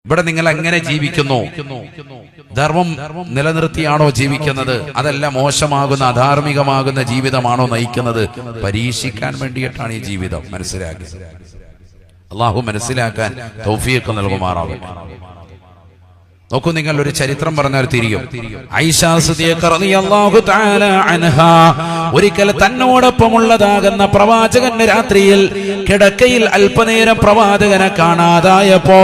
ഇവിടെ നിങ്ങൾ എങ്ങനെ ജീവിക്കുന്നു? ധർമ്മം നിലനിർത്തിയാണോ ജീവിക്കുന്നത്? അതല്ല മോശമാകുന്ന അധാർമികമാകുന്ന ജീവിതമാണോ നയിക്കുന്നത്? പരീക്ഷിക്കാൻ വേണ്ടിയിട്ടാണ് ഈ ജീവിതം. മനസ്സിലാക്കി അള്ളാഹു മനസ്സിലാക്കാൻ തൗഫീഖ് നൽകുമാറാവട്ടെ. നോക്കൂ, നിങ്ങൾ ഒരു ചരിത്രം പറഞ്ഞാൽ തിരിയും. ആയിഷ സിദ്ദീഖ റളിയല്ലാഹു തആല അൻഹാ ഒരിക്കൽ തന്നോടൊപ്പമുള്ളതാകുന്ന പ്രവാചകന്റെ രാത്രിയിൽ കിടക്കയിൽ അല്പനേരം പ്രവാചകനെ കാണാതായപ്പോ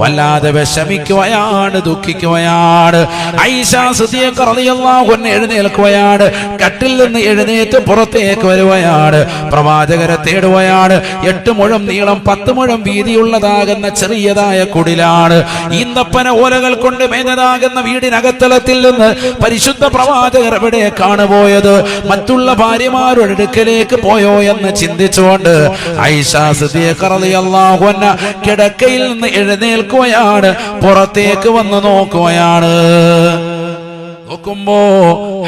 വല്ലാതെ വിഷമിക്കുകയാണ്, ദുഃഖിക്കുകയാണ്. ആയിഷ സിദ്ദീഖ റളിയല്ലാഹു അൻഹ എഴുന്നേൽക്കുകയാണ്. കട്ടിൽ നിന്ന് എഴുന്നേറ്റ് പുറത്തേക്ക് വരുകയാണ്. പ്രവാചകരെ തേടുകയാണ്. 8 മുഴം നീളം 10 മുഴം വീതിയുള്ളതാകുന്ന ചെറിയതായ കുടിലാണ്. ഈന്തപ്പന ഓലകൾ കൊണ്ട് മേഞ്ഞതാകുന്ന വീടിനകത്തളത്തിൽ നിന്ന് പരിശുദ്ധ പ്രവാചകർ എവിടേക്കാണ് പോയത്? മറ്റുള്ള ഭാര്യമാരുടെ അടുക്കലേക്ക് പോയോ എന്ന് ചിന്തിച്ചുകൊണ്ട് ആയിഷ സിദ്ദീഖ റളിയല്ലാഹു അൻഹ കിടക്കയിൽ നിന്ന് എഴുന്നേൽക്കുകയാണ്. പുറത്തേക്ക് വന്ന് നോക്കുകയാണ്. നോക്കുമ്പോ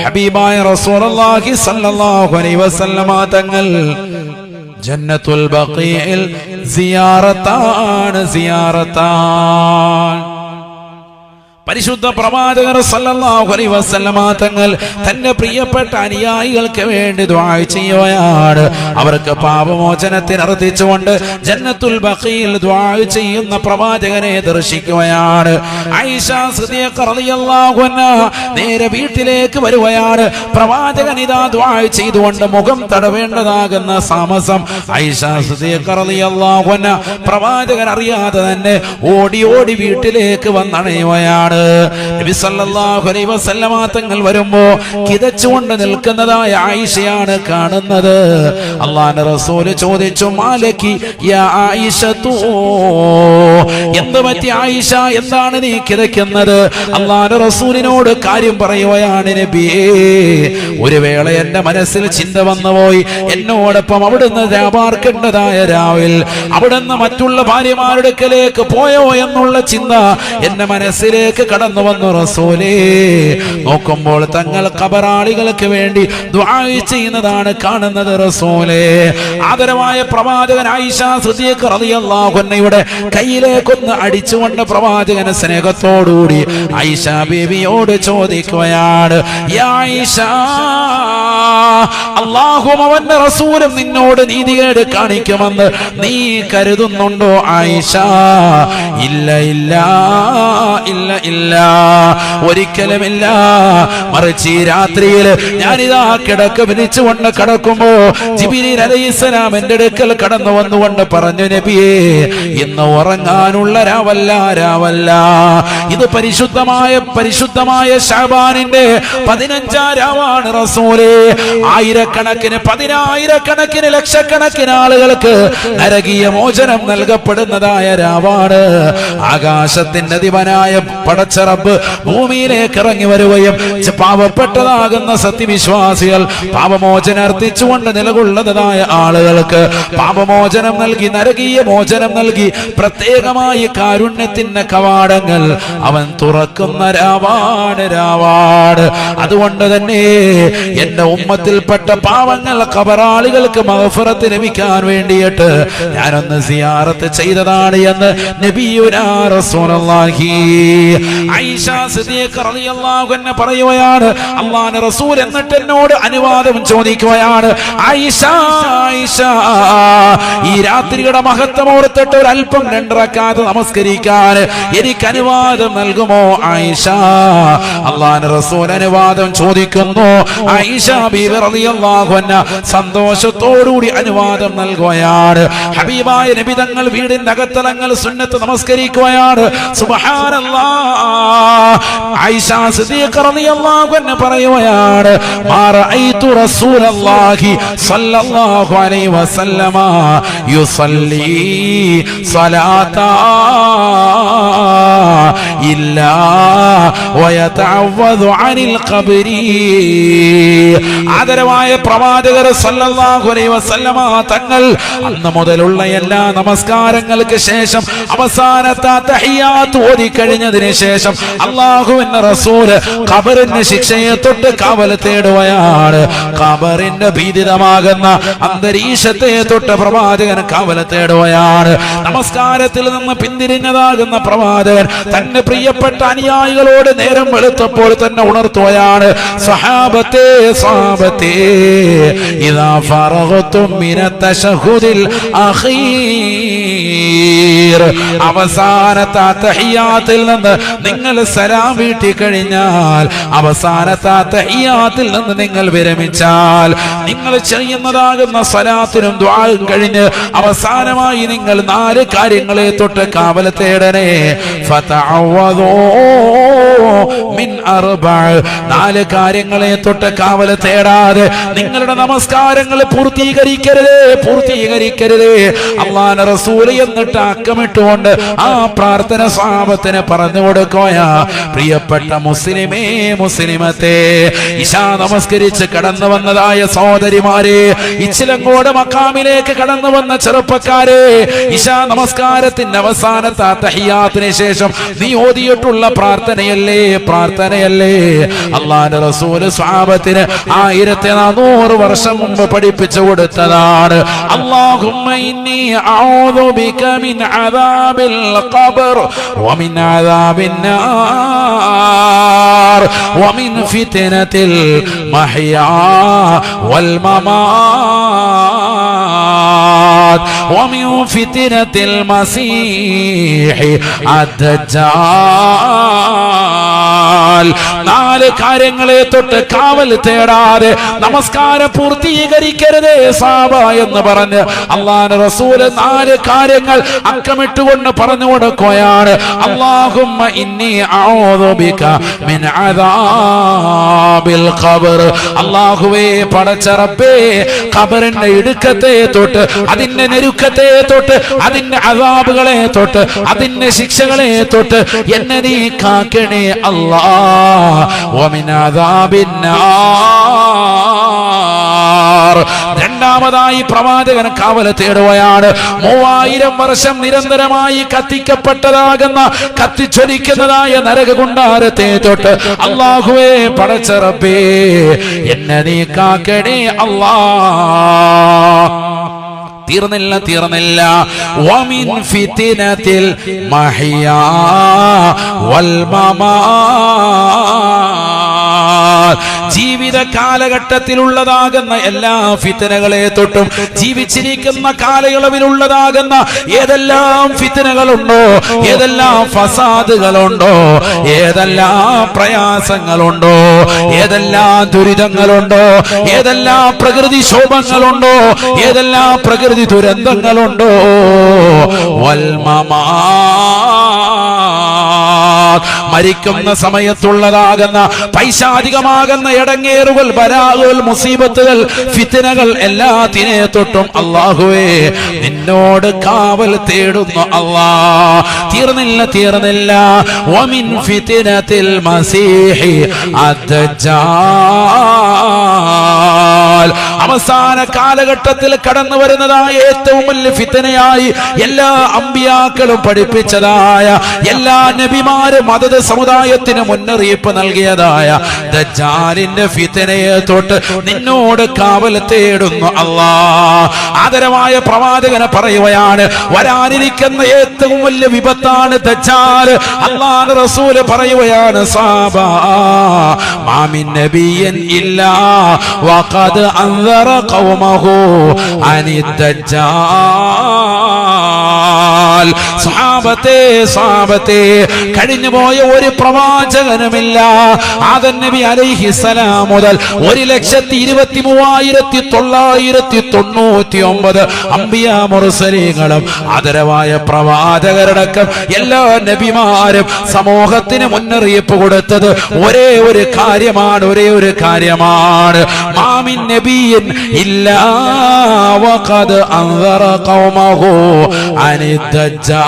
ഹബീബായ റസൂലുള്ളാഹി സ്വല്ലല്ലാഹു അലൈഹി വസല്ലമ തങ്ങൾ ജന്നത്തുൽ ബഖീഇൽ സിയാറത്താണ്. പരിശുദ്ധ പ്രവാചകർ സല്ലല്ലാഹു അലൈഹി വസല്ലമ തങ്ങൾ തന്റെ പ്രിയപ്പെട്ട അനുയായികൾക്ക് വേണ്ടി ദുആ ചെയ്യുകയാണ്. അവർക്ക് പാപമോചനത്തിന് അർത്ഥിച്ചുകൊണ്ട് ജന്നത്തുൽ ബഖീൽ ദുആ ചെയ്യുന്ന പ്രവാചകനെ ദർശിക്കുകയാണ്. ആയിഷ സിദ്ദീഖ റളിയല്ലാഹു അൻഹാ നേരെ വീട്ടിലേക്ക് വരുകയാണ്. പ്രവാചകൻ ഇതാ ദുആ ചെയ്തുകൊണ്ട് മുഖം തടവേണ്ടതാകുന്ന താമസം ആയിഷ സിദ്ദീഖ റളിയല്ലാഹു അൻഹാ പ്രവാചകൻ അറിയാതെ തന്നെ ഓടി ഓടി വീട്ടിലേക്ക് വന്നണയുകയാണ്. നബി സല്ലല്ലാഹു അലൈഹി വസല്ലമ തങ്ങൾ വരുമ്പോ കിതച്ചുകൊണ്ട് നിൽക്കുന്നതായ ആയിഷയാണ് കാണുന്നത്. അല്ലാഹുവിന്റെ റസൂൽ ചോദിച്ചു, മാലക്കി യാ ആയിഷതു, എന്ത് പറ്റി ആയിഷ, എന്താണ് നീ കിതയ്ക്കുന്നത്? അല്ലാഹുവിന്റെ റസൂലിനോട് കാര്യം പറയുകയാണ്. നബിയേ, ഒരു വേള എന്റെ മനസ്സിൽ ചിന്ത വന്നുപോയി. എന്നോടൊപ്പം അവിടുന്ന് രാപാർക്കേണ്ടതായ രാവിൽ അവിടുന്ന് മറ്റുള്ള ഭാര്യമാരുടെ അടുക്കലേക്ക് പോയോ എന്നുള്ള ചിന്ത എന്റെ മനസ്സിലേക്ക് കടന്നു വന്നു റസൂലേ. നോക്കുമ്പോൾ തങ്ങൾ ഖബറാളികൾക്ക് വേണ്ടി ദുആ ചെയ്യുന്നതാണ് കാണുന്നത് റസൂലേ. ആദരവായ പ്രവാചകൻ ആയിഷ സിദ്ദീഖ റളിയല്ലാഹു അൻഹയുടെ കയ്യിലേക്കൊന്ന് അടിച്ചുകൊണ്ട് പ്രവാചകൻ സ്നേഹത്തോടുകൂടി ആയിഷ ബീവിയോട് ചോദിക്കുകയാണ്, യാ ആയിഷ, അല്ലാഹുവും അവന്റെ റസൂലും നിന്നോട് നീതികേട് കാണിക്കുമെന്ന് നീ കരുതുന്നുണ്ടോ ആയിഷ? ഇല്ല ഇല്ല ഇല്ല ഇല്ല, ഒരിക്കലുമില്ല. മറിച്ച് ഈ രാത്രിയിൽ ഞാനിതാ കിടക്ക വിരിച്ചുകൊണ്ട് കിടക്കുമ്പോ ജിബ്രീൽ അലൈഹിസ്സലാം എന്റെ അടുക്കൽ കടന്നു വന്നുകൊണ്ട് പറഞ്ഞു, നബിയേ, ഇന്ന് ഉറങ്ങാനുള്ള രാവല്ല, ഇത് പരിശുദ്ധമായ ശഅബാനിന്റെ 15-ാം രാവാണ് റസൂലേ. ആയിരക്കണക്കിന് 10,000-കണക്കിന് ലക്ഷക്കണക്കിന് ആളുകൾക്ക് നരകീയ മോചനം നൽകപ്പെടുന്നതായ രാവാണ്. ആകാശത്തിന്റെ അധിപനായ പടച്ച റബ്ബ് ഭൂമിയിലേക്ക് ഇറങ്ങി വരികയും പാവപ്പെട്ടതാകുന്ന സത്യവിശ്വാസികൾ പാപമോചനം അർത്ഥിച്ചുകൊണ്ട് നിലകൊള്ളുന്നതായ ആളുകൾക്ക് പാപമോചനം നൽകി, നരകീയ മോചനം നൽകി, പ്രത്യേകമായി കാരുണ്യത്തിന്റെ കവാടങ്ങൾ അവൻ തുറക്കുന്ന രാവാണ്. അതുകൊണ്ട് തന്നെ എന്റെ ഉമ്മത്തിൽപ്പെട്ട പാവങ്ങൾ ഖബറാളികൾക്ക് മഗ്ഫിറത്ത് ലഭിക്കാൻ വേണ്ടിയിട്ട് ഞാനൊന്ന് സിയാറത്ത് ചെയ്തതാണ് എന്ന് നബിയുനാ റസൂലുള്ളാഹി. ആയിഷ സിദ്ദീഖ റളിയല്ലാഹു അൻഹ പറയുകയാണ്, അല്ലാഹുവിന്റെ റസൂൽ എന്നിട്ട് എന്നോട് അനുവാദം ചോദിക്കുകയാണ്, ആയിഷ, ഈ രാത്രിയുടെ മഹത്വം ഓർത്തിട്ട് ഒരു അല്പം 2 റക്അത്ത് നമസ്കരിക്കാൻ എനിക്ക് അനുവാദം നൽകുമോ ആയിഷ? അല്ലാഹുവിന്റെ റസൂൽ അനുവാദം ചോദിക്കുന്നു. ആയിഷ ബീവി റളിയല്ലാഹു അൻഹ സന്തോഷത്തോടുകൂടി അനുവാദം നൽകുകയാണ്. ഹബീബായ നബി തങ്ങൾ വീടിന്റെ അകത്തളങ്ങൾ സുന്നത്ത് നമസ്കരിക്കുകയാണ്. സുബ്ഹാനല്ലാഹ്. ആയിഷ സിദ്ദീഖ റളിയല്ലാഹു അൻഹ പറയുകയാണ്, മാ റഅയ്തു റസൂലല്ലാഹി സ്വല്ലല്ലാഹു അലൈഹി വസല്ലമ യുസല്ലി സ്വലാത ഇല്ലാ വയതഅവ്വദു അനിൽ ഖബ്രി. ആദരവായ പ്രവാചകർ സല്ലല്ലാഹു അലൈഹി വസല്ലമ തങ്ങൾ അന്ന് മുതലുള്ള എല്ലാ നമസ്കാരങ്ങൾക്ക് ശേഷം അവസാനത്തെ തഹിയ്യാത്ത് ഓതി കഴിഞ്ഞതിന് ശേഷം അല്ലാഹുവിന്റെ റസൂൽ ഖബറിന്റെ ശിക്ഷയെ തൊട്ട് കാവൽ തേടുകയാണ്. ഖബറിന്റെ ഭീതിതമാകുന്ന അന്തരീക്ഷത്തെ തൊട്ട് പ്രവാചകൻ കാവൽ തേടുകയാണ്. നമസ്കാരത്തിൽ നിന്ന് പിന്തിരിഞ്ഞതാകുന്ന പ്രവാചകൻ തന്റെ പ്രിയപ്പെട്ട അനുയായികളോട് നേരം വെളുത്തപ്പോൾ തന്നെ ഉണർത്തുകയാണ്, സഹാബത്തെ സഹാബത്തെ ഇദാ ഫറഗതും മിനത് തശഹുദിൽ അഖീർ, അവസാനത്തെ തഹിയ്യാത്തിൽ നിന്ന് നിങ്ങൾ സലാം വീട്ടി കഴിഞ്ഞാൽ, അവസാനത്തെ തഹിയ്യാത്തിൽ നിന്ന് നിങ്ങൾ വിരമിച്ചാൽ, നിങ്ങൾ ചെയ്യുന്നതാകുന്ന സലാത്തിനും ദുആയും കഴിഞ്ഞ് അവസാനമായി നിങ്ങൾ 4 കാര്യങ്ങളെ തൊട്ട് കാവൽ തേടണേ. ഫതഅവദൂ മിൻ അർബഅ, 4 കാര്യങ്ങളെ തൊട്ട് കാവൽ തേടാതെ നിങ്ങളുടെ നമസ്കാരങ്ങൾ പൂർത്തീകരിക്കരുതേ. അല്ലാഹുവിന്റെ റസൂൽ എന്നിട്ട് അക്കമിട്ടുകൊണ്ട് ആ പ്രാർത്ഥന സ്വഹാബത്തിന് പറഞ്ഞു കൊടുക്കുകയാ. പ്രിയപ്പെട്ട മുസ്ലിമേ മുസ്ലിമത്തെ, ഇശാ നമസ്കരിച്ച് കടന്നു വന്നതായ സഹോദരിമാരെ, ഇച്ചിലങ്കോട് മക്കാമിലേക്ക് കടന്നു വന്ന ചെറുപ്പക്കാരെ, ഇശാ നമസ്കാരത്തിന്റെ അവസാനത്തെ തഹിയ്യാത്തിന് ശേഷം നീ ഓതിയിട്ടുള്ള പ്രാർത്ഥനയല്ലേ അല്ലാഹുവിന്റെ റസൂൽ സ്വഹാബത്തിന് 1400 വർഷം മുമ്പ് പഠിപ്പിച്ചു കൊടുത്തതാണ്. അല്ലാഹുമ്മ ഇന്നി അഊദു ബിക മിൻ അദാബിൽ ഖബർ വമിൻ അദാബിൻ നാർ വമിൻ ഫിത്നതിൽ മഹ്യാ വൽ മമാത് വമിൻ ഫിത്നതിൽ മസീഹി അദ്ദജാൽ. 4 കാര്യങ്ങളെ തൊട്ട് കാവൽ തേടാതെ നമസ്കാരം പൂർത്തീകരിക്കരുതേ സാബ എന്ന് പറഞ്ഞ് അല്ലാഹുവിന്റെ റസൂൽ 4 കാര്യങ്ങൾ അക്കമിട്ടുകൊണ്ട് പറഞ്ഞു കൊടുക്കുകയാണ്. അല്ലാഹുമ്മ ഇന്നി അഊദു ബിക മിൻ അദാബിൽ ഖബർ, അല്ലാഹുവേ പടച്ച റബ്ബേ, ഖബറിന്റെ ഇടുക്കത്തെ തൊട്ട്, അതിന്റെ നെരുക്കത്തെ തൊട്ട്, അതിന്റെ അദാബുകളെ തൊട്ട്, അതിന്റെ ശിക്ഷകളെ തൊട്ട് എന്നെ നീ കാക്കണേ അല്ലാഹ്. വമിൻ അദാബിൻ നാർ, രണ്ടാമതായി പ്രവാചകൻ കാവൽ തേടുകയാണ്. 3000 വർഷം നിരന്തരമായി കത്തിക്കപ്പെട്ടതാകുന്ന, കത്തിച്ചൊലിക്കുന്നതായ നരകകുണ്ടാരത്തെ തൊട്ട് അല്ലാഹുവേ പടച്ച റബ്ബേ എന്നെ നീ കാക്കണേ അല്ലാഹ്. തീർന്നില്ല. വമിൻ ഫിത്നതിൽ മഹ്യാ വൽ മമാത്, ജീവിത കാലഘട്ടത്തിലുള്ളതാകുന്ന എല്ലാ ഫിത്നകളെ തൊട്ടും, ജീവിച്ചിരിക്കുന്ന കാലയളവിലുള്ളതാകുന്ന ഏതെല്ലാം ഫിത്നകളുണ്ടോ, ഏതെല്ലാം ഫസാദുകളുണ്ടോ, ഏതെല്ലാം പ്രയാസങ്ങളുണ്ടോ, ഏതെല്ലാം ദുരിതങ്ങളുണ്ടോ, ഏതെല്ലാം പ്രകൃതിക്ഷോഭങ്ങളുണ്ടോ, ഏതെല്ലാം പ്രകൃതി ദുരന്തങ്ങളുണ്ടോ, വൽ മമാത്, മരിക്കുന്ന സമയത്തുള്ളതാകുന്ന പൈശാചികമാകുന്ന ഇടങ്ങേറുകൾ, ബലാകൾ, മുസീബത്തുകൾ, ഫിത്നകൾ എല്ലാത്തിനെ തൊട്ടും അല്ലാഹുവേ നിന്നോട് കാവൽ തേടുന്നു അല്ലാഹ്. തീർന്നില്ല. വമിൻ ഫിത്നതിൽ മസീഹി അദ്ദജാൽ, അവസാന കാലഘട്ടത്തിൽ കടന്നു വരുന്നതായ ഏറ്റവും വലിയ ഫിത്നയായി എല്ലാ അമ്പിയാക്കളും പഠിപ്പിച്ചതായ, എല്ലാ നബിമാരും മദദ് സമുദായത്തിന് മുന്നറിയിപ്പ് നൽകിയതായ ദജ്ജാലിന്റെ ഫിത്നയെ തൊട്ട് നിന്നോട് കാവൽ തേടുന്നു അല്ലാഹ്. ആദരവായ പ്രവാചകനെ പറയുകയാണ്, വരാനിരിക്കുന്ന ഏറ്റവും വലിയ വിപത്താണ് ദജ്ജാൽ. അല്ലാഹുവിന്റെ റസൂൽ പറയുകയാണ്, സഹാബാ മാ മിൻ നബിയ്യിൻ ഇല്ലാ വഖദ് അൻദറ ഖൗമഹു അനി ദജ്ജാൽ. സഹാബത്തെ കഴിഞ്ഞു പോയ ഒരു പ്രവാചകനുമില്ല ആദം നബി അലൈഹിസ്സലാം മുതൽ 1,23,999 അംബിയ മുർസലീങ്ങളും ആദരവായ പ്രവാചകരടക്കം എല്ലാ നബിമാരും സമൂഹത്തിന് മുന്നറിയിപ്പ് കൊടുത്തത് ഒരേ ഒരു കാര്യമാണ്. മാമിൻ നബിയിൻ ഇല്ലാ വഖദ് അൻദറ ഖൗമഹു അനി ദജ്ജാൽ.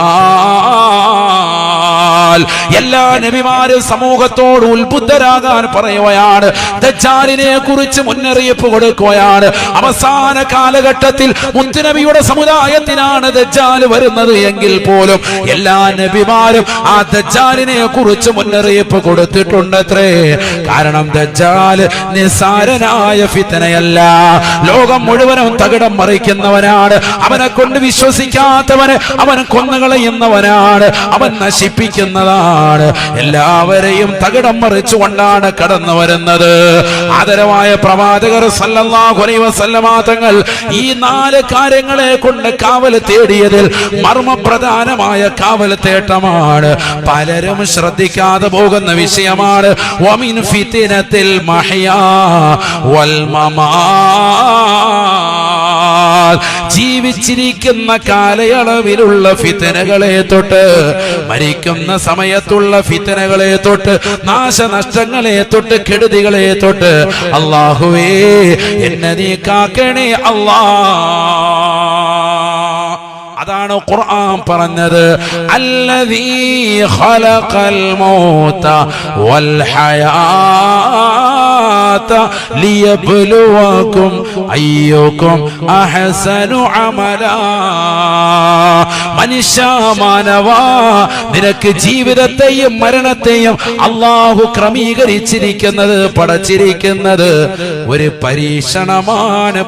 ദജ്ജാൽ. എല്ലാ നബിമാരും സമൂഹത്തോട് ഉത്ബുദ്ധരാകാൻ പറയുകയാണ്. ദജ്ജാലിനെ കുറിച്ച് മുന്നറിയിപ്പ് കൊടുക്കുകയാണ്. അവസാന കാലഘട്ടത്തിൽ മുത്തുനബിയുടെ സമുദായത്തിനാണ് ദജ്ജാൽ വരുന്നത് എങ്കിൽ പോലും എല്ലാ നബിമാരും ആ ദജ്ജാലിനെ കുറിച്ച് മുന്നറിയിപ്പ് കൊടുത്തിട്ടുണ്ടത്രേ. കാരണം ദജ്ജാൽ നിസ്സാരനായ ഫിത്നയല്ല, ലോകം മുഴുവനും തകിടം മറിക്കുന്നവനാണ്. അവനെ കൊണ്ട് വിശ്വസിക്കാത്തവന് അവൻ കൊന്നുകളയുന്നവനാണ്, അവൻ നശിപ്പിക്കുന്നതാണ്. എല്ലാവരെയും തകിടം മറിച്ചുകൊണ്ടാണ് കടന്നു വരുന്നത്. ആദരവായ പ്രവാചകർ സല്ലല്ലാഹു അലൈഹി വസല്ലമ തങ്ങൾ ഈ 4 കാര്യങ്ങളെ കൊണ്ട് കാവൽ തേടിയതിൽ മർമ്മപ്രധാനമായ കാവൽ തേട്ടമാണ്. പലരും ശ്രദ്ധിക്കാതെ പോകുന്ന വിഷയമാണ് വമിൻ ഫിത്നത്തിൽ മഹ്യാ വൽ മമാത്. ജീവിച്ചിരിക്കുന്ന കാലയളവിലുള്ള ഫിത്നകളെ തൊട്ട് മരിക്കുന്ന സമയത്തുള്ള ഫിത്നകളെ തൊട്ട് നാശനഷ്ടങ്ങളെ തൊട്ട് കെടുതികളെ തൊട്ട് അല്ലാഹുവേ എന്നെ നീ കാക്കണേ അല്ലാ. അതാണ് ഖുർആൻ പറഞ്ഞത്, അല്ലദീ ഖലഖൽ മൗത വൽ ഹയാത ലിയബ്ലുവകും അയ്യുകും അഹ്സനു അമലാ. മനുഷ്യ മാനവാ, നിനക്ക് ജീവിതത്തെയും മരണത്തെയും അല്ലാഹു ക്രമീകരിച്ചിരിക്കുന്നത്, പടച്ചിരിക്കുന്നത് ഒരു പരീക്ഷണമാണ്.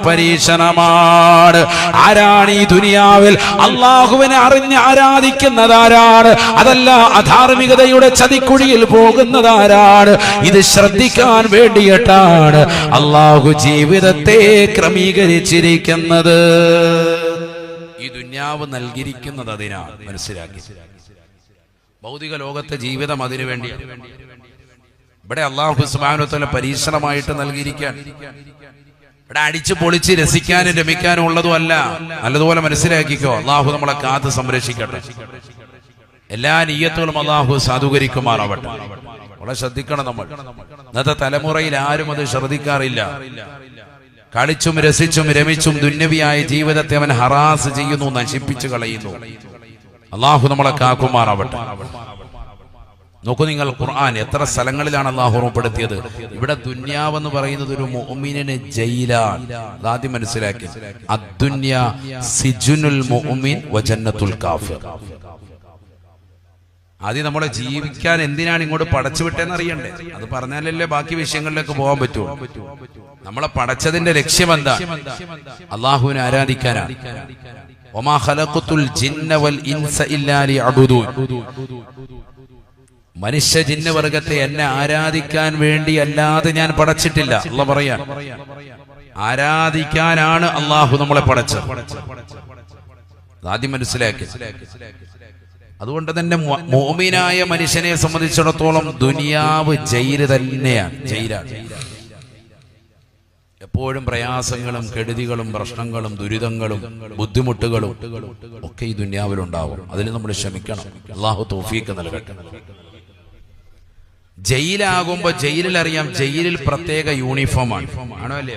ആരാണ് ഈ ദുനിയാവിൽ അള്ളാഹുവിനെ അറിഞ്ഞ് ആരാധിക്കുന്നതാരാണ്? അതല്ല അധാർമികതയുടെ ചതിക്കുഴിയിൽ പോകുന്നതാരാണ്? ഇത് ശ്രദ്ധിക്കാൻ വേണ്ടിയിട്ടാണ് അള്ളാഹു ജീവിതത്തെ ക്രമീകരിച്ചിരിക്കുന്നത്. ഈ ദുനിയാവ് നൽകിയിരിക്കുന്നത് അതിനാണ്. മനസ്സിലാക്കി, ഭൗതിക ലോകത്തെ ജീവിതം അതിനു വേണ്ടിയാണ്. ഇവിടെ അള്ളാഹു സുബ്ഹാനഹു വ തആല പരീക്ഷണമായിട്ട് നൽകിയിരിക്കാൻ. ഇവിടെ അടിച്ചു പൊളിച്ച് രസിക്കാനും രമിക്കാനും ഉള്ളതും അല്ല. നല്ലതുപോലെ മനസ്സിലാക്കിക്കോ. അള്ളാഹു നമ്മളെ കാത്ത് സംരക്ഷിക്കട്ടെ. എല്ലാ നിയ്യത്തുകളും അള്ളാഹു സാധൂകരിക്കുമാറാവട്ടെ. വളരെ ശ്രദ്ധിക്കണം. നമ്മൾ ഇന്നത്തെ തലമുറയിൽ ആരും അത് ശ്രദ്ധിക്കാറില്ല. കളിച്ചും രസിച്ചും രമിച്ചും ദുന്യവിയായ ജീവിതത്തെ അവൻ ഹറാസ് ചെയ്യുന്നു, നശിപ്പിച്ചു കളയുന്നു. അള്ളാഹു നമ്മളെ കാക്കുമാറാവട്ടെ. നോക്കൂ നിങ്ങൾ, ഖുർആൻ എത്ര സ്ഥലങ്ങളിലാണ് അള്ളാഹു ഓർമ്മപ്പെടുത്തിയത്. ഇവിടെ ദുന്യാവെന്ന് പറയുന്നത് ഒരു മുഅ്മിനിന് ജയിലാണ്. അതാദ്യം മനസ്സിലാക്കി. അദ്ദുന്യ സിജുനുൽ മുഅ്മിൻ വജന്നത്തുൽ കാഫിർ. ആദ്യം നമ്മളെ ജീവിക്കാൻ എന്തിനാണ് ഇങ്ങോട്ട് പടച്ചു വിട്ടേന്ന് അറിയണ്ടേ? അത് പറഞ്ഞാലല്ലേ ബാക്കി വിഷയങ്ങളിലേക്ക് പോകാൻ പറ്റൂ. നമ്മളെ പടച്ചതിന്റെ ലക്ഷ്യം എന്താ? അള്ളാഹുവിനെ ആരാധിക്കാനാണ്. വമാ ഖലഖതുൽ ജിന്ന വൽ ഇൻസ ഇല്ലാ ലിയഅ്ബുദൂൻ. മനുഷ്യ ജിന്നവർഗത്തെ എന്നെ ആരാധിക്കാൻ വേണ്ടി അല്ലാതെ ഞാൻ പടച്ചിട്ടില്ല. അല്ലാഹു പറയാൻ, ആരാധിക്കാനാണ് അള്ളാഹു നമ്മളെ പടച്ചത്. ആദ്യം മനസ്സിലാക്കി. അതുകൊണ്ട് തന്നെ മുഅ്മിനായ മനുഷ്യനെ സംബന്ധിച്ചിടത്തോളം ദുനിയാവ് ജയില് തന്നെയാണ്, ജയിലാണ്. എപ്പോഴും പ്രയാസങ്ങളും കെടുതികളും പ്രശ്നങ്ങളും ദുരിതങ്ങളും ബുദ്ധിമുട്ടുകളും ഒക്കെ ഈ ദുനിയാവിലുണ്ടാവും. അതിന് നമ്മൾ ക്ഷമിക്കണം. അള്ളാഹു തൗഫീഖ് നൽകട്ടെ. ജയിലാകുമ്പോ ജയിലിൽ അറിയാം, ജയിലിൽ പ്രത്യേക യൂണിഫോമാണ്. ആണോ അല്ലേ?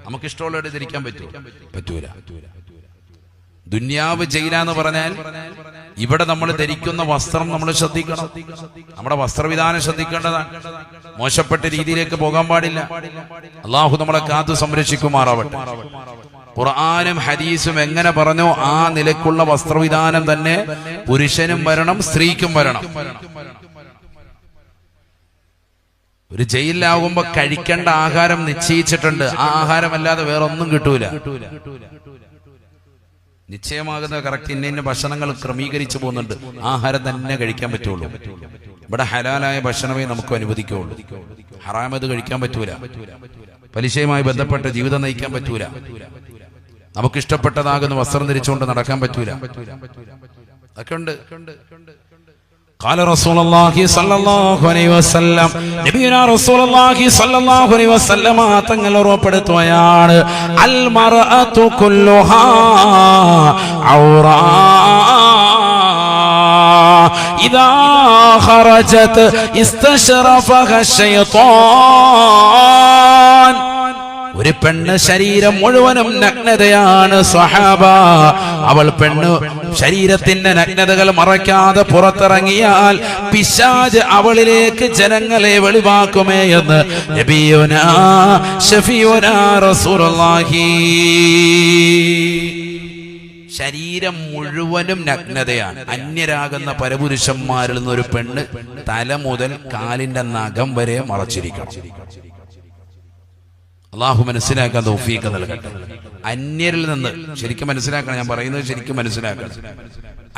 നമുക്ക് ഇഷ്ടമുള്ളത് ധരിക്കാൻ പറ്റൂല. ദുന്യാവ് ജയിലാന്ന് പറഞ്ഞാൽ ഇവിടെ നമ്മൾ ധരിക്കുന്ന വസ്ത്രം നമ്മൾ ശ്രദ്ധിക്കണം. നമ്മുടെ വസ്ത്രവിധാനം ശ്രദ്ധിക്കേണ്ടതാണ്. മോശപ്പെട്ട രീതിയിലേക്ക് പോകാൻ പാടില്ല. അള്ളാഹു നമ്മളെ കാത്തു സംരക്ഷിക്കുമാറാവട്ടെ. ഖുർആനും ഹദീസും എങ്ങനെ പറഞ്ഞോ ആ നിലക്കുള്ള വസ്ത്രവിധാനം തന്നെ പുരുഷനും വരണം, സ്ത്രീക്കും വരണം. ഒരു ജയിലിലാകുമ്പോ കഴിക്കേണ്ട ആഹാരം നിശ്ചയിച്ചിട്ടുണ്ട്. ആ ആഹാരമല്ലാതെ വേറെ ഒന്നും കിട്ടൂല. നിശ്ചയമാകുന്ന കറക്റ്റ് ഇന്ന ഭക്ഷണങ്ങൾ ക്രമീകരിച്ചു പോകുന്നുണ്ട്. ആഹാരം തന്നെ കഴിക്കാൻ പറ്റുള്ളൂ. ഇവിടെ ഹലാലായ ഭക്ഷണമേ നമുക്ക് അനുവദിക്കുള്ളൂ. ഹറാമത് കഴിക്കാൻ പറ്റൂല. പലിശയുമായി ബന്ധപ്പെട്ട ജീവിതം നയിക്കാൻ പറ്റൂല. നമുക്ക് ഇഷ്ടപ്പെട്ടതാകുന്ന വസ്ത്രം ധരിച്ചുകൊണ്ട് നടക്കാൻ പറ്റൂല. അതൊക്കെ ഉണ്ട്. قال رسول الله صلى الله عليه وسلم നബിയുനാ റസൂലുള്ളാഹി സ്വല്ലല്ലാഹു അലൈഹി വസല്ലം തങ്ങൾ ഉറപ്പെടുത്തുകയാണ്, അൽ മർഅതു കുല്ലുഹാ ഔറാ ഇദാ ഖറജത് ഇസ്തശറഫഹ ശൈത്താൻ. ഒരു പെണ്ണ് ശരീരം മുഴുവനും നഗ്നതയാണ് സ്വഹാബ. അവൾ പെണ്ണ് ശരീരത്തിന്റെ നഗ്നതകൾ മറയ്ക്കാതെ പുറത്തിറങ്ങിയാൽ പിശാച് അവളിലേക്ക് ജനങ്ങളെ വെളിവാക്കുമേ എന്ന് നബിയുനാ ശഫീഉനാ റസൂലുള്ളാഹി. ശരീരം മുഴുവനും നഗ്നതയാണ്. അന്യരാകുന്ന പരപുരുഷന്മാരിൽ നിന്ന് ഒരു പെണ്ണ് തല മുതൽ കാലിന്റെ നഖം വരെ മറച്ചിരിക്കണം. അള്ളാഹു മനസ്സിലാക്കാൻ തൗഫീഖ് നൽകട്ടെ. അന്യരിൽ നിന്ന് ശരിക്കും മനസ്സിലാക്കണം, ഞാൻ പറയുന്നത് ശരിക്കും മനസ്സിലാക്കണം.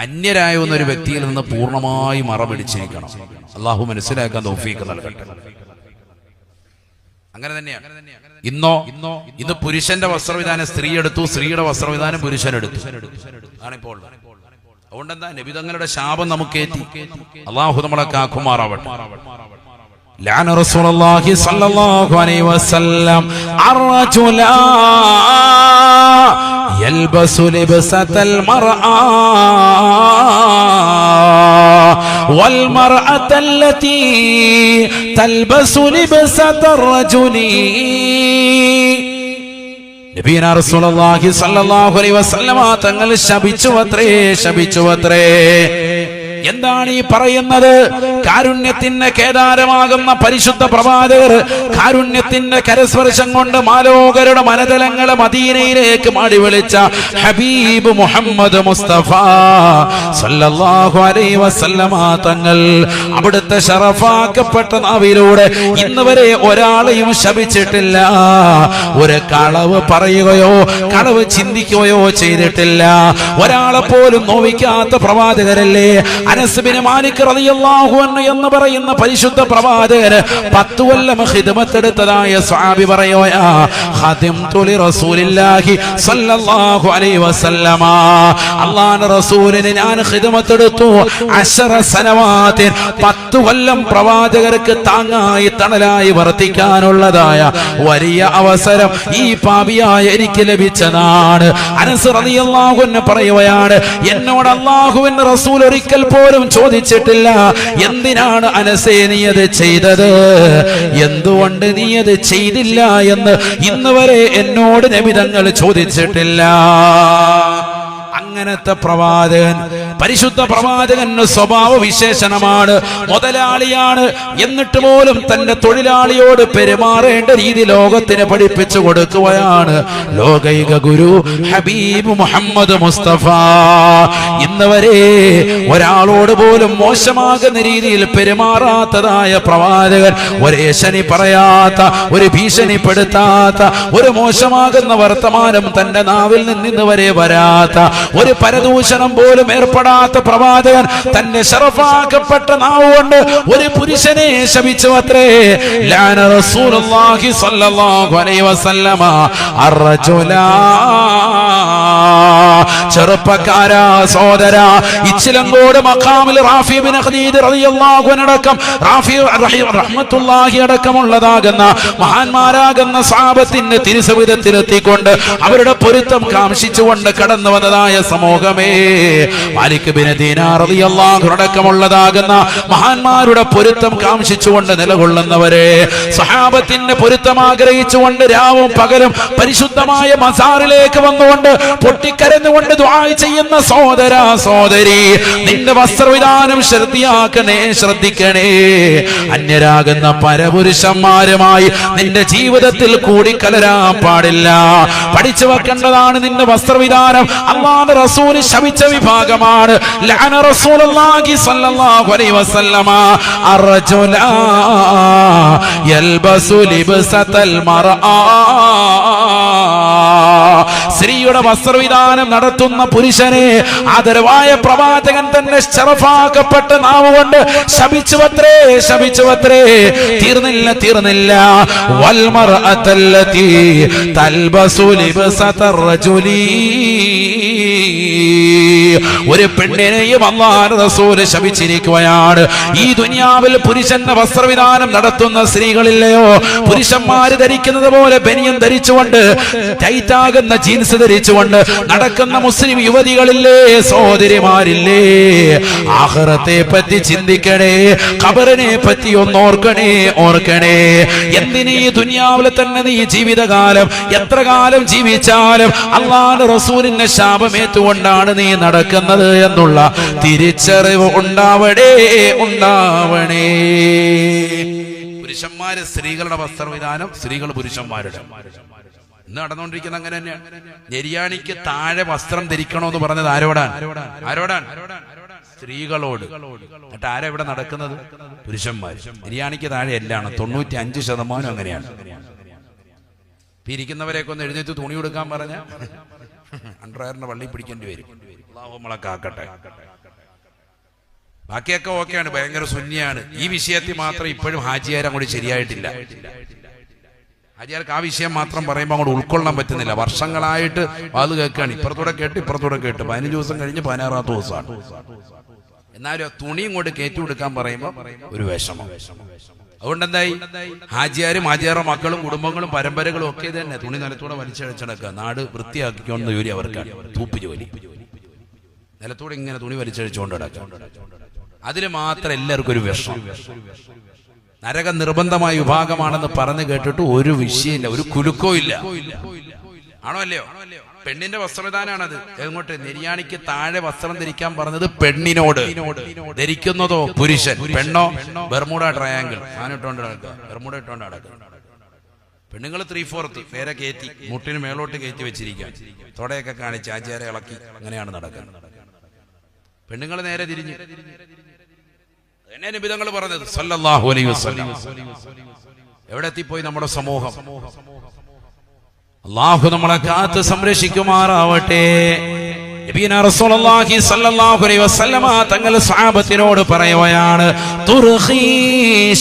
അന്യരായ ഒരു വ്യക്തിയിൽ നിന്ന് പൂർണ്ണമായി മറ പിടിച്ചിരിക്കണം. അള്ളാഹു മനസ്സിലാക്കാൻ തൗഫീഖ് നൽകട്ടെ. അങ്ങനെ തന്നെയാണ്. ഇന്ന് പുരുഷന്റെ വസ്ത്രവിധാനം സ്ത്രീ എടുത്തു, സ്ത്രീയുടെ വസ്ത്രവിധാനം പുരുഷനെടുത്തു. ആണിപ്പോൾ. അതുകൊണ്ടെന്താ നബി തങ്ങളുടെ ശാപം നമുക്കേറ്റി. അള്ളാഹു നമ്മളെ കാക്കുമാറാവട്ടെ. ലഅന റസൂലുള്ളാഹി സ്വല്ലല്ലാഹു അലൈഹി വസല്ലം അർറജുല യൽബസു ലിബ്സതൽ മർആ വൽ മർഅത്തല്ലതി തൽബസു ലിബ്സതർ റജുലി. നബിയനാ റസൂലുള്ളാഹി സ്വല്ലല്ലാഹു അലൈഹി വസല്ലം തങ്ങൾ ശപിച്ചുവത്രേ. എന്താണ് ഈ പറയുന്നത്? കാരുണ്യത്തിന്റെ കേദാരമാകുന്ന പരിശുദ്ധ പ്രവാചകർ കാരുണ്യത്തിന്റെ കരസ്പർശം കൊണ്ട് മാലോകരുടെ മനതലങ്ങളെ മദീനയിലേക്ക് മാടി വിളിച്ച ഹബീബ് മുഹമ്മദ് മുസ്തഫ സല്ലല്ലാഹു അലൈഹി വസല്ലമ തങ്ങൾ അവിടുത്തെ ശറഫാക്കപ്പെട്ട നാവിലൂടെ ഇന്ന് വരെ ഒരാളെയും ശപിച്ചിട്ടില്ല. ഒരു കളവ് പറയുകയോ കളവ് ചിന്തിക്കുകയോ ചെയ്തിട്ടില്ല. ഒരാളെ പോലും നോവിക്കാത്ത പ്രവാചകരല്ലേ അനസ് ബിൻ മാലിക് റളിയല്ലാഹു അൻഹു എന്ന് പറയുന്ന പരിശുദ്ധ പ്രവാചകന് 10 കൊല്ലം ഖിദ്മത്തെടുത്തതായ സ്വഹാബി പറയുകയാ, ഖദിംതു ലി റസൂലില്ലാഹി സ്വല്ലല്ലാഹു അലൈഹി വസല്ലമ, അല്ലാഹുവിന്റെ റസൂലിനെ ഞാൻ ഖിദ്മത്തെടുത്തു 10 സനവാതിൻ, 10 കൊല്ലം പ്രവാചകർക്ക് താങ്ങായി തണലായി വർത്തിക്കാനുള്ളതായ വലിയ അവസരം ഈ പാപിയായ എനിക്ക് ലഭിച്ചതാണ്. അനസ് റളിയല്ലാഹു അൻഹു പറയുകയാണ്, എന്നോട് അല്ലാഹുവിന്റെ റസൂൽ ഒരിക്കൽ പോലും ചോദിച്ചിട്ടില്ല എന്തിനാണ് അനസേ നീ അത് ചെയ്തത്, എന്തുകൊണ്ട് നീ അത് ചെയ്തില്ല എന്ന് ഇന്ന് വരെ എന്നോട് നബി തങ്ങൾ ചോദിച്ചിട്ടില്ല. അങ്ങനത്തെ പ്രവാചകൻ, പരിശുദ്ധ പ്രവാചകന്റെ സ്വഭാവ വിശേഷണമാണ്. മുതലാളിയാണ്, എന്നിട്ട് പോലും തന്റെ തൊഴിലാളിയോട് പെരുമാറേണ്ട രീതി ലോകത്തിന് പഠിപ്പിച്ചു കൊടുക്കുകയാണ് ലോകൈക ഗുരു ഹബീബ് മുഹമ്മദ് മുസ്തഫ. ഇന്ന് വരെ ഒരാളോട് പോലും മോശമാകുന്ന രീതിയിൽ പെരുമാറാത്തതായ പ്രവാചകൻ, ഒരേശനി പറയാത്ത, ഒരു ഭീഷണിപ്പെടുത്താത്ത, ഒരു മോശമാകുന്ന വർത്തമാനം തന്റെ നാവിൽ നിന്ന് ഇന്ന് വരെ വരാത്ത, ഒരു പരദൂഷണം പോലും ഏർപ്പെടാത്ത പ്രവാചകൻ തന്റെ ശറഫാക്കപ്പെട്ട നാവ് കൊണ്ട് ഒരു പുരുഷനെ ശപിച്ചു അത്രേ. ലഅന റസൂലുള്ളാഹി സ്വല്ലല്ലാഹു അലൈഹി വസല്ലമ അർറജുല. ചെറുപ്പക്കാരാ, സഹോദരാ, ഇച്ചിലങ്കോട് മഖാമിൽ റാഫി ബിൻ ഖദീദ് റളിയല്ലാഹു അൻഹു അടക്കം, റാഫി റഹ്മത്തുള്ളാഹി അടക്കമുള്ളതാകുന്ന മഹാന്മാരാകുന്ന സ്വഹാബത്തിന്റെ തിരുസവിധത്തിലെത്തിക്കൊണ്ട് അവരുടെ പൊരുത്തം കാംക്ഷിച്ചുകൊണ്ട് കടന്നു വന്നതായ സമൂഹമേ, മാലിക് ബിൻ ദീനാർ റളിയല്ലാഹു അടക്കമുള്ളതാകുന്ന മഹാന്മാരുടെ പൊരുത്തം കാംക്ഷിച്ചുകൊണ്ട് നിലകൊള്ളുന്നവരെ, സ്വഹാബത്തിന്റെ പൊരുത്തം ആഗ്രഹിച്ചുകൊണ്ട് രാവും പകലും പരിശുദ്ധമായ മസാറിലേക്ക് വന്നുകൊണ്ട് പൊട്ടിക്കരഞ്ഞുകൊണ്ട് ദുആ ചെയ്യുന്ന സഹോദരാ, സഹോദരി, നിന്റെ വസ്ത്രവിധാനം ശ്രദ്ധിക്കണേ. അന്യരാകുന്ന പരപുരുഷന്മാരുമായി നിന്റെ ജീവിതത്തിൽ കൂടിക്കലരാൻ പാടില്ല. പഠിച്ചു വെക്കേണ്ടതാണ് നിന്റെ വസ്ത്രവിധാനം. അല്ലാഹുവിന്റെ റസൂൽ ശപിച്ച വിഭാഗമാണ്. ലഅന റസൂലുള്ളാഹി സ്വല്ലല്ലാഹു അലൈഹി വസല്ലമ അർറജുല യൽബസു ലിബ്സതൽ മർആ. സ്ത്രീയുടെ വസ്ത്രവിധാനം നടത്തുന്ന പുരുഷനെ ആദരവായ പ്രവാചകൻ തന്നെ ശറഫാക്കപ്പെട്ട നാവ് കൊണ്ട് ശപിച്ചുവത്രേ. തീർന്നില്ല. വൽ മർഅത്തല്ലതി തൽബസു ലിബ്സതർ റജുലി. ഒരു പെണ്ണിനെയും അല്ലാഹുവിന്റെ റസൂൽ ശപിച്ചിരിക്കുകയാണ്. ഈ ദുനിയാവിൽ പുരുഷന്റെ വസ്ത്രവിധാനം നടത്തുന്ന സ്ത്രീകളില്ലയോ, പുരുഷന്മാര് ധരിക്കുന്നത് പോലെ ബനിയൻ ധരിച്ചുകൊണ്ട് ടൈറ്റാകുന്ന ജീൻസ് ധരിച്ചുകൊണ്ട് നടക്കുന്ന മുസ്ലിം യുവതികളില്ലേ, സഹോദരിമാരില്ലേ, ആഖിറത്തെ പറ്റി ചിന്തിക്കണേ, ഖബറിനെ പറ്റി ഒന്ന് ഓർക്കണേ. എന്തിനീ ദുനിയാവിൽ തന്നെ നീ ജീവിതകാലം എത്ര കാലം ജീവിച്ചാലും അല്ലാഹുവിന്റെ റസൂലിന്റെ ശാപമേറ്റുകൊണ്ടാണ് നീ നടക്കുന്നത് എന്നുള്ള തിരിച്ചറിവ് ഉണ്ടാവണേ. പുരുഷന്മാര് സ്ത്രീകളുടെ വസ്ത്രവിധാനം, സ്ത്രീകൾ പുരുഷന്മാരുടെ. ഇന്ന് നടന്നുകൊണ്ടിരിക്കുന്ന അങ്ങനെ തന്നെയാണ്. നെരിയാണിക്ക് താഴെ വസ്ത്രം ധരിക്കണമെന്ന് പറഞ്ഞത് ആരോടാണ്? സ്ത്രീകളോട്. എന്നിട്ട് ആരാ ഇവിടെ നടക്കുന്നത്? പുരുഷന്മാർ. നെരിയാണിക്ക് താഴെ എല്ലാം 95% അങ്ങനെയാണ്. ഇരിക്കുന്നവരെയൊക്കെ ഒന്ന് എഴുന്നേറ്റ് തുണി കൊടുക്കാൻ പറഞ്ഞ അണ്ടർവെയറിന്റെ വള്ളി പിടിക്കേണ്ടി വരും. അല്ലാഹു നമ്മളെ കാക്കട്ടെ. ബാക്കിയൊക്കെ ഓക്കെയാണ്, ഭയങ്കര സുന്നിയാണ്. ഈ വിഷയത്തിൽ മാത്രം ഇപ്പോഴും ഹാജിയാർ അങ്ങോട്ട് ശരിയായിട്ടില്ല. ഹാജിയാർക്ക് ആ വിഷയം മാത്രം പറയുമ്പോൾ അങ്ങോട്ട് ഉൾക്കൊള്ളാൻ പറ്റുന്നില്ല. വർഷങ്ങളായിട്ട് അത് കേൾക്കുകയാണ്, ഇപ്പുറത്തൂടെ കേട്ട് 15 ദിവസം കഴിഞ്ഞ് 16ാമത്തെ ദിവസമാണ്. എന്നാലും തുണിയും കൊണ്ട് കയറ്റി കൊടുക്കാൻ പറയുമ്പോൾ ഒരു വിഷമം. അതുകൊണ്ട് എന്തായി, ഹാജിയാരും ഹാജിയാരുടെ മക്കളും കുടുംബങ്ങളും പരമ്പരകളും ഒക്കെ തന്നെ തുണി നിലത്തൂടെ വലിച്ചഴിച്ചടക്കുക. നാട് വൃത്തിയാക്കിക്കൊണ്ട ജോലി അവർക്കാണ്, തൂപ്പ് ജോലി. നിലത്തൂടെ ഇങ്ങനെ തുണി വലിച്ചഴിച്ചുകൊണ്ട് കിടക്കാം. അതിന് മാത്രം എല്ലാവർക്കും ഒരു വിഷമം. നരക നിർബന്ധമായ വിഭാഗമാണെന്ന് പറഞ്ഞു കേട്ടിട്ട് ഒരു വിഷയമില്ല, ഒരു കുലുക്കോ ഇല്ല. ആണോ അല്ലയോ? പെണ്ണിന്റെ വസ്ത്രവിധാനാണത്. എങ്ങോട്ട്? നെരിയാണിക്ക് താഴെ വസ്ത്രം ധരിക്കാൻ പറഞ്ഞത് പെണ്ണിനോട്, ധരിക്കുന്നതോ പുരുഷൻ. പെണ്ണോ ബർമുഡ ട്രയാങ്കിൾ ആനിട്ടോണ്ട് നടക്കുക, ബർമുഡ ഇട്ടോണ്ട് നടക്കുക. പെണ്ണുങ്ങൾ 3/4 നേരെ കയറ്റി മുട്ടിന് മേളോട്ട് കയറ്റി വെച്ചിരിക്കാൻ, തൊടയൊക്കെ കാണിച്ച് ആചാരെ ഇളക്കി, അങ്ങനെയാണ് നടക്കുന്നത്. പെണ്ണുങ്ങൾ നേരെ തിരിഞ്ഞ് എന്നെ നിബിധങ്ങൾ പറഞ്ഞത് സല്ലല്ലാഹു അലൈഹി വസല്ലം. എവിടെ എത്തിപ്പോയി നമ്മുടെ സമൂഹം? അല്ലാഹു നമ്മളെ കാത്ത് സംരക്ഷിക്കുമാറാവട്ടെ. നബിയുനാ റസൂലുള്ളാഹി സ്വല്ലല്ലാഹു അലൈഹി വസല്ലമ തങ്ങൾ സ്വഹാബത്തിനോട് പറയുകയാണ്, തുർഖി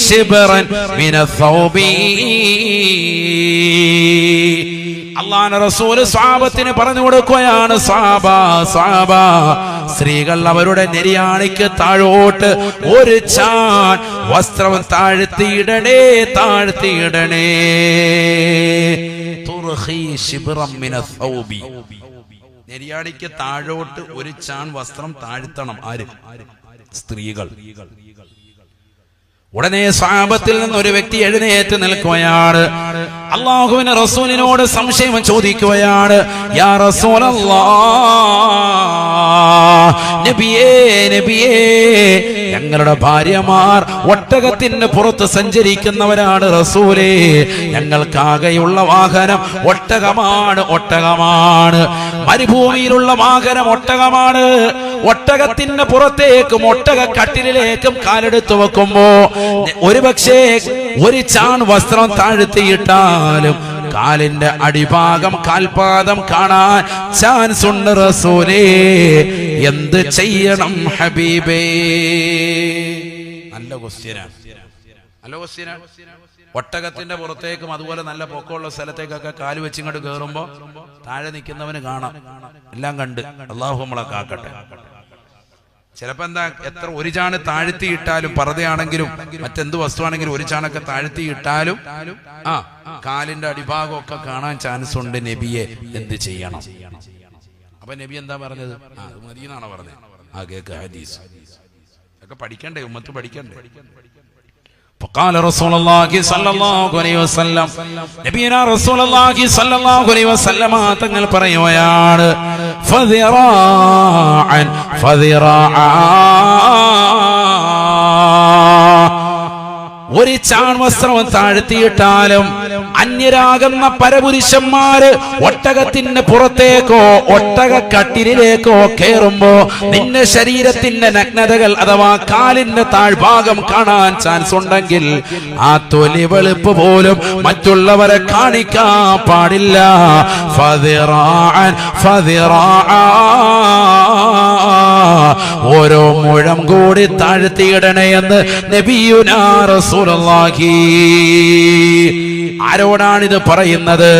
ശിബ്റൻ മിനസ്സൗബി. അല്ലാഹുവിന്റെ റസൂൽ സ്വഹാബത്തിന് പറഞ്ഞു കൊടുക്കുകയാണ്, സ്വഹാബ, സ്ത്രീകൾ അവരുടെ നെരിയാണിക്ക് താഴോട്ട് ഒരു ചാൺ വസ്ത്രം താഴ്ത്തിയിടണേ. തുർഖി ശിബ്റൻ മിനസ്സൗബി. നെരിയാണിക്ക് താഴോട്ട് ഒരു ചാൺ വസ്ത്രം താഴ്ത്തണം. ആര്? സ്ത്രീകൾ. ഉടനെ സ്വഹാബത്തിൽ നിന്ന് ഒരു വ്യക്തി എഴുന്നേറ്റ് നിൽക്കുകയാണ്. അല്ലാഹുവിന്റെ റസൂലിനോട് സംശയം ചോദിക്കുകയാണ്, യാ റസൂലല്ലാഹ്, നബിയേ, ഞങ്ങളുടെ ഭാര്യമാർ ഒട്ടകത്തിന്റെ പുറത്ത് സഞ്ചരിക്കുന്നവരാണ് റസൂലേ. ഞങ്ങൾക്കാകെയുള്ള വാഹനം ഒട്ടകമാണ്. മരുഭൂമിയിലുള്ള വാഹനം ഒട്ടകമാണ്. ഒട്ടകത്തിന്റെ പുറത്തേക്കും ഒട്ടക കട്ടിലേക്കും കാലെടുത്തു വെക്കുമ്പോ ഒരുപക്ഷേ ഒരു ചാൺ വസ്ത്രം താഴ്ത്തിയിട്ടാലും കാലിന്റെ അടിഭാഗം, കാൽപാദം കാണാൻ ചാൻസ് ഉണ്ട് റസൂലേ. എന്ത് ചെയ്യണം ഹബീബേ? നല്ല ക്വസ്റ്റ്യനാണ്. ഒട്ടകത്തിന്റെ പുറത്തേക്കും അതുപോലെ നല്ല പൊക്കമുള്ള സ്ഥലത്തേക്കൊക്കെ കാല് വെച്ചിങ്ങോട്ട് കയറുമ്പോ താഴെ നിൽക്കുന്നവന് കാണാം. എല്ലാം കണ്ട് അല്ലാഹു നമ്മളെ കാക്കട്ടെ. ചിലപ്പോ എന്താ, എത്ര ഒരു ചാണ് താഴ്ത്തിയിട്ടാലും, പർദ്ദയാണെങ്കിലും മറ്റെന്ത് വസ്തുവാണെങ്കിലും ഒരു ചാണൊക്കെ താഴ്ത്തിയിട്ടാലും കാലിന്റെ അടിഭാഗം ഒക്കെ കാണാൻ ചാൻസ് ഉണ്ട്. നബിയെ എന്ത് ചെയ്യണം? അപ്പൊ നബി എന്താ പറഞ്ഞത്? അത് മദീനാണോ പറഞ്ഞത്? കേക്ക് ഹദീസ് ഒക്കെ പഠിക്കണ്ടേ, ഉമ്മത്ത് പഠിക്കണ്ടേ. فقال رسول الله صلى الله عليه وسلم, നബിയനാ റസൂലുള്ളാഹി സ്വല്ലല്ലാഹു അലൈഹി വസല്ലം തങ്ങൾ പറയുകയാണ്, ഫദിറാഅൻ ഒരു ചാൺ വസ്ത്രം താഴ്ത്തിയിട്ടാലും അന്യരാകുന്ന പരപുരുഷന്മാര് ഒട്ടകത്തിന്റെ പുറത്തേക്കോ ഒട്ടക കട്ടിലേക്കോ കയറുമ്പോ നിന്റെ ശരീരത്തിന്റെ നഗ്നതകൾ അഥവാ കാലിന്റെ താഴ്ഭാഗം കാണാൻ ചാൻസ് ഉണ്ടെങ്കിൽ ആ തൊലി വെളുപ്പ് പോലും മറ്റുള്ളവരെ കാണിക്കാൻ പാടില്ല. ഓരോ മുഴം കൂടി താഴ്ത്തിയിടണേ എന്ന് നബിയുനാ റസൂലുള്ളാഹി റസൂലുള്ളാഹി. ആരോടാണിത് പറയുന്നത്?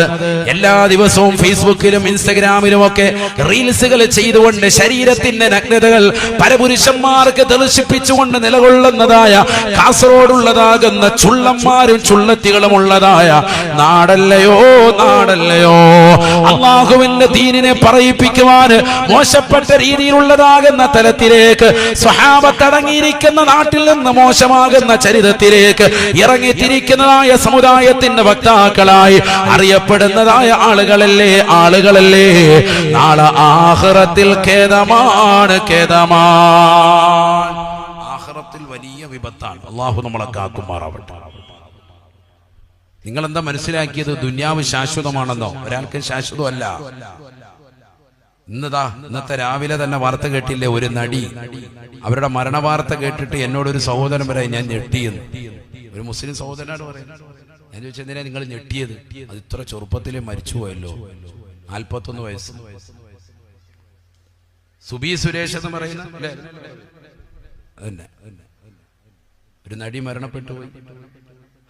എല്ലാ ദിവസവും ഫേസ്ബുക്കിലും ഇൻസ്റ്റഗ്രാമിലും ഒക്കെ റീൽസുകൾ ചെയ്തുകൊണ്ട് ശരീരത്തിന്റെ നഗ്നതകൾ പരപുരുഷന്മാർക്ക് ദർശിപ്പിച്ചുകൊണ്ട് നിലകൊള്ളുന്നതായ കാസർഗോഡുള്ളതാകുന്ന ചുള്ളന്മാരും ചുള്ളത്തികളും ഉള്ളതായ നാടല്ലയോ നാടല്ലയോ. അല്ലാഹുവിന്റെ ദീനിനെ പറയിപ്പിക്കുവാൻ മോശപ്പെട്ട രീതിയിലുള്ളതാകുന്ന തലത്തിലേക്ക് സ്വഹാബത്ത് അടങ്ങിയിരിക്കുന്ന നാട്ടിൽ നിന്ന് മോശമാകുന്ന ചരിത്രത്തിലേക്ക് ഇറങ്ങിത്തിരിക്കുന്നതായ സമുദായത്തിന്റെ വക്താക്കളായി അറിയപ്പെടുന്നതായ ആളുകളല്ലേ ആളുകളല്ലേ. നാളെ ആഖിറത്തിൽ ഖേദമാണ് ഖേദമാണ്. ആഖിറത്തിൽ വലിയ വിപത്താണ്. അല്ലാഹു നമ്മളെ കാക്കുമാറാവട്ടെ. നിങ്ങൾ എന്താ മനസ്സിലാക്കിയത്? ദുനിയാവ് ശാശ്വതമാണെന്നോ? ഒരാൾക്ക് ശാശ്വതമല്ല. ഇന്നത്തെ രാവിലെ തന്നെ വാർത്ത കേട്ടില്ലേ? ഒരു നടി അവരുടെ മരണ വാർത്ത കേട്ടിട്ട് എന്നോടൊരു സഹോദരൻ പറയാം ഞാൻ ഞെട്ടിയെന്ന്. ഒരു മുസ്ലിം സഹോദരനാണ് പറയുന്നത്. ഞാൻ ചോദിച്ചെന്തിനാ നിങ്ങൾ ഞെട്ടിയത്? അത് ഇത്ര ചെറുപ്പത്തിലേ മരിച്ചുപോയല്ലോ, 41 വയസ്സ്. സുബി സുരേഷ് എന്ന് പറയുന്ന ഒരു നടി മരണപ്പെട്ടു പോയി.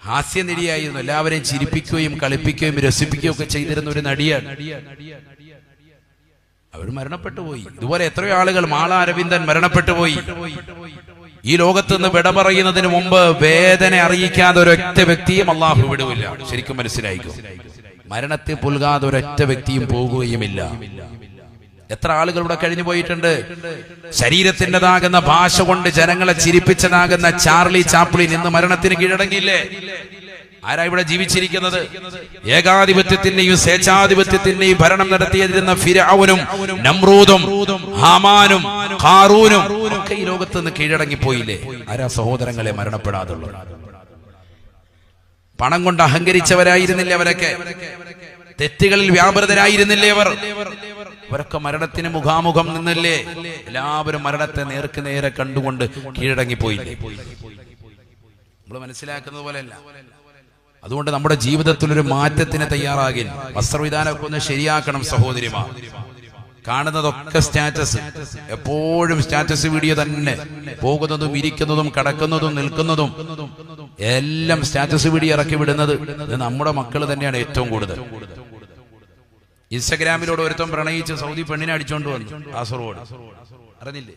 ഹാസ്യനടിയായിരുന്നു. എല്ലാവരെയും ചിരിപ്പിക്കുകയും കളിപ്പിക്കുകയും രസിപ്പിക്കുകയും ഒക്കെ ചെയ്തിരുന്ന ഒരു നടിയാണ്. അവർ മരണപ്പെട്ടു പോയി. ഇതുപോലെ എത്രയോ ആളുകൾ. മാള അരവിന്ദൻ മരണപ്പെട്ടു പോയി. ഈ ലോകത്ത് നിന്ന് വിട പറയുന്നതിന് മുമ്പ് വേദന അറിയിക്കാതെ ഒരൊറ്റ വ്യക്തിയും അള്ളാഹു വിടുവില്ല. ശരിക്കും മനസ്സിലായിക്കോ. മരണത്തെ പുൽകാതെ ഒരൊറ്റ വ്യക്തിയും പോകുകയുമില്ല. എത്ര ആളുകൾ ഇവിടെ കഴിഞ്ഞു പോയിട്ടുണ്ട്. ശരീരത്തിൻ്റെതാകുന്ന ഭാഷ കൊണ്ട് ജനങ്ങളെ ചിരിപ്പിച്ചതാകുന്ന ചാർലി ചാപ്ലിൻ ഇന്ന് മരണത്തിന് കീഴടങ്ങിയില്ലേ? ആരാ ഇവിടെ ജീവിച്ചിരിക്കുന്നത്? ഏകാധിപത്യത്തിന്റെയും സ്വേച്ഛാധിപത്യത്തിന്റെയും ഭരണം നടത്തിയിരുന്ന ഫിർഔനും നമ്രൂദും ഹാമാനും ഖാറൂനും ഒക്കെ ഈ ലോകത്ത് നിന്ന് കീഴടങ്ങിപ്പോയില്ലേ? ആരാ സഹോദരങ്ങളെ മരണപ്പെടാതുള്ളത്? പണം കൊണ്ട് അഹങ്കരിച്ചവരായിരുന്നില്ലേ അവരൊക്കെ? തെറ്റുകളിൽ വ്യാപൃതരായിരുന്നില്ലേ അവർ? അവരൊക്കെ മരണത്തിന് മുഖാമുഖം നിന്നല്ലേ? എല്ലാവരും മരണത്തെ നേർക്ക് നേരെ കണ്ടുകൊണ്ട് കീഴടങ്ങിപ്പോയില്ലേ? നമ്മൾ മനസ്സിലാക്കുന്നത് പോലെയല്ല. അതുകൊണ്ട് നമ്മുടെ ജീവിതത്തിൽ ഒരു മാറ്റത്തിന് തയ്യാറാകിൻ. വസ്ത്രവിധാനമൊക്കെ ഒന്ന് ശരിയാക്കണം സഹോദരിമാർ. കാണുന്നതൊക്കെ സ്റ്റാറ്റസ്, എപ്പോഴും സ്റ്റാറ്റസ് വീഡിയോ തന്നെ. പോകുന്നതും ഇരിക്കുന്നതും കടക്കുന്നതും നിൽക്കുന്നതും എല്ലാം സ്റ്റാറ്റസ് വീഡിയോ ഇറക്കി വിടുന്നത് നമ്മുടെ മക്കൾ തന്നെയാണ് ഏറ്റവും കൂടുതൽ. ഇൻസ്റ്റഗ്രാമിലൂടെ ഒരുത്തം പ്രണയിച്ച് സൗദി പെണ്ണിനെ അടിച്ചോണ്ട് വന്നു കാസർഗോഡ്. അറിഞ്ഞില്ലേ?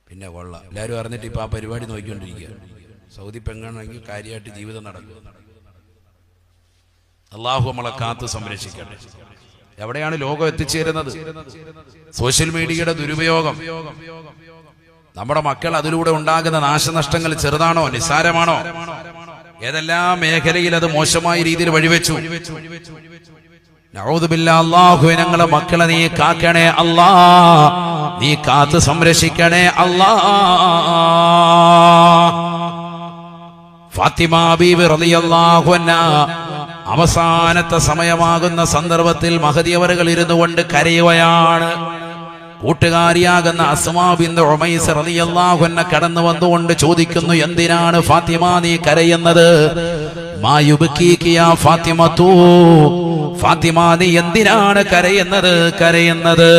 പിന്നെ കൊള്ളാം, എല്ലാവരും അറിഞ്ഞിട്ട് ഇപ്പൊ ആ പരിപാടി നോക്കിക്കൊണ്ടിരിക്കുക. സൗദി പെണ്ണാണെങ്കിൽ കാര്യമായിട്ട് ജീവിതം നടക്കുക. അള്ളാഹു നമ്മളെ കാത്തു സംരക്ഷിക്കട്ടെ. എവിടെയാണ് ലോകം എത്തിച്ചേരുന്നത്? സോഷ്യൽ മീഡിയയുടെ ദുരുപയോഗം. നമ്മുടെ മക്കൾ അതിലൂടെ ഉണ്ടാകുന്ന നാശനഷ്ടങ്ങൾ ചെറുതാണോ നിസ്സാരമാണോ? ഏതെല്ലാം മേഖലയിൽ അത് മോശമായ രീതിയിൽ വഴിവെച്ചു. നഊദു ബില്ലാഹ്. അല്ലാഹുവേ, ഞങ്ങളെ മക്കളെ നീ കാക്കണേ അല്ലാ, നീ കാത്തു സംരക്ഷിക്കണേ അല്ലാ. ഫാത്തിമ ബീവി റളിയല്ലാഹു അൻഹാ അവസാനത്തെ സമയമാകുന്ന സന്ദർഭത്തിൽ മഹദി അവറുകൾ ഇരുന്നു കൊണ്ട് കരയുകയാണ്. കൂട്ടുകാരിയാകുന്ന അസ്മാ ബിൻത് ഉമൈസ് റളിയല്ലാഹു അൻഹ കടന്നു വന്നുകൊണ്ട് ചോദിക്കുന്നു, എന്തിനാണ് ഫാത്തിമ നീ കരയുന്നത്? മാ യുബ്കീകി യാ ഫാത്തിമതു, ഫാത്തിമ നീ എന്തിനാണ് കരയുന്നത്?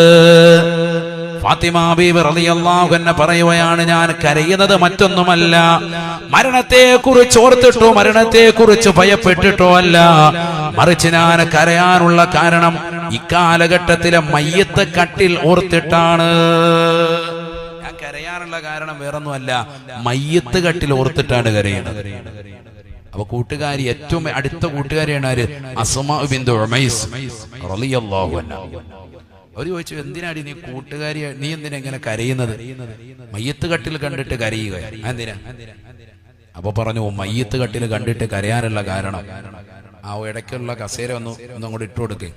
ഫാത്തിമ ബീവി റളിയല്ലാഹു അൻഹ പറയുകയാണ്, ഞാൻ കരയുന്നത് മറ്റൊന്നുമല്ല, മരണത്തെ കുറിച്ച് ഓർത്തിട്ടോ മരണത്തെ കുറിച്ച് ഭയപ്പെട്ടിട്ടോ അല്ല, മറിച്ച് ഞാൻ കരയാനുള്ള കാരണം ഇക്കാലഘട്ടത്തിലെ മയ്യത്ത് കട്ടിൽ ഓർത്തിട്ടാണ്. ഞാൻ കരയാനുള്ള കാരണം വേറൊന്നുമല്ല, മയ്യത്ത് കട്ടിൽ ഓർത്തിട്ടാണ് കരയുന്നത്. അപ്പൊ കൂട്ടുകാരി, ഏറ്റവും അടുത്ത കൂട്ടുകാരിയാണ് ആര്? അസ്മാ ബിൻത് ഉമൈസ് റളിയല്ലാഹു അൻഹ. അവര് ചോദിച്ചു, എന്തിനാടി നീ കൂട്ടുകാരി, നീ എന്തിനാ ഇങ്ങനെ കരയുന്നത്? മയ്യത്ത് കട്ടിൽ കണ്ടിട്ട് കരയുക എന്തിനാ? അപ്പൊ പറഞ്ഞു, മയ്യത്ത് കട്ടിൽ കണ്ടിട്ട് കരയാനുള്ള കാരണം ആ ഇടയ്ക്കുള്ള കസേര ഒന്നങ്ങോട്ട് ഇട്ടു കൊടുക്കേ,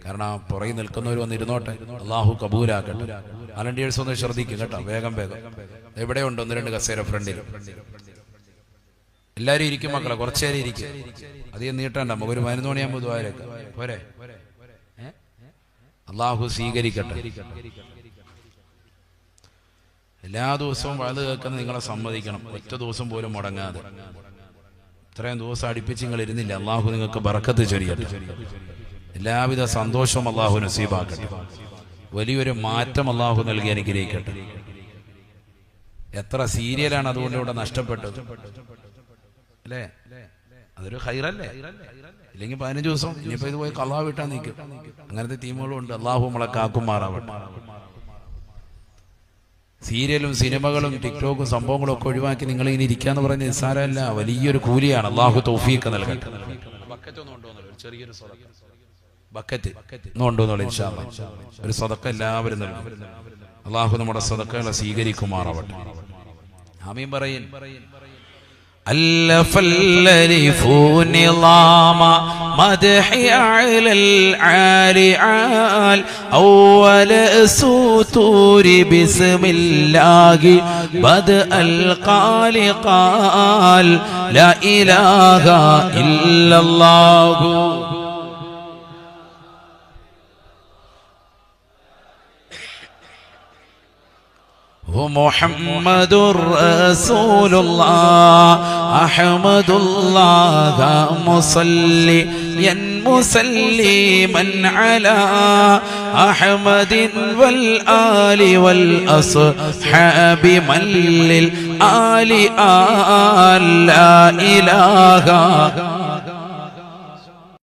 കാരണം ആ പുറകെ നിൽക്കുന്നവർ വന്ന് ഇരുന്നോട്ടെ, അള്ളാഹു കബൂലാക്കട്ടെ. വലണ്ടിയേഴ്സ് ഒന്ന് ശ്രദ്ധിക്കും കേട്ടോ, വേഗം എവിടെയുണ്ട് 1-2 കസേര ഫ്രണ്ടിൽ. എല്ലാരും ഇരിക്കും മക്കളെ, കുറച്ചേരം ഇരിക്കും, അധികം നീട്ടണ്ട. നമുക്കൊരു 11 മണിയാകുമ്പോൾ ദ്വാരൊക്കെ പോരെ. അള്ളാഹു സ്വീകരിക്കട്ടെ. എല്ലാ ദിവസവും വഴുത് കേൾക്കുന്ന നിങ്ങളെ സമ്മതിക്കണം, ഒറ്റ ദിവസം പോലും മുടങ്ങാതെ. ഇത്രയും ദിവസം അടുപ്പിച്ച് നിങ്ങൾ ഇരുന്നില്ല. അള്ളാഹു നിങ്ങൾക്ക് ബറക്കത്ത് ചൊരിയട്ടെ. എല്ലാവിധ സന്തോഷവും അള്ളാഹു നസീബാക്കട്ടെ. വലിയൊരു മാറ്റം അള്ളാഹു നൽകി അനുഗ്രഹിക്കട്ടെ. എത്ര സീരിയലാണ് അതുകൊണ്ട് ഇവിടെ നഷ്ടപ്പെട്ടത് അല്ലേ? അതൊരു ഖൈറല്ലേ? ഇല്ലെങ്കിൽ 15 ദിവസം ഇനിയിപ്പോ ഇത് പോയി ഖളാ വിട്ടാ നിൽക്കും. അങ്ങനത്തെ ടീമുകളും ഉണ്ട്. അള്ളാഹു നമ്മളെ കാക്കുമാറാവട്ടെ. സീരിയലും സിനിമകളും ടിക്ടോക്കും സംഭവങ്ങളും ഒക്കെ ഒഴിവാക്കി നിങ്ങൾ ഇങ്ങനെ ഇരിക്കാന്ന് പറഞ്ഞ നിസ്സാരമല്ല, വലിയൊരു കൂലിയാണ്. അള്ളാഹു തൗഫീഖ് നൽകട്ടെ. ബക്കറ്റ് ഒന്നും കൊണ്ടുവന്നല്ലോ, ചെറിയൊരു ബക്കറ്റ് ഒന്നും കൊണ്ടുവന്നോളൂ. ഇൻഷാ അല്ലാഹ് ഒരു സദഖ എല്ലാവരും നൽകും. അള്ളാഹു നമ്മുടെ സദഖകളെ സ്വീകരിക്കുമാറാവട്ടെ. ആമീൻ പറയിൻ. ألف الألف نظام مدح على العالي عال أول سطور بسم الله بدأ القال قال لا إله إلا الله محمد رسول الله أحمد الله مصليا مسلما على أحمد والآل والأصحاب من للآل لا إله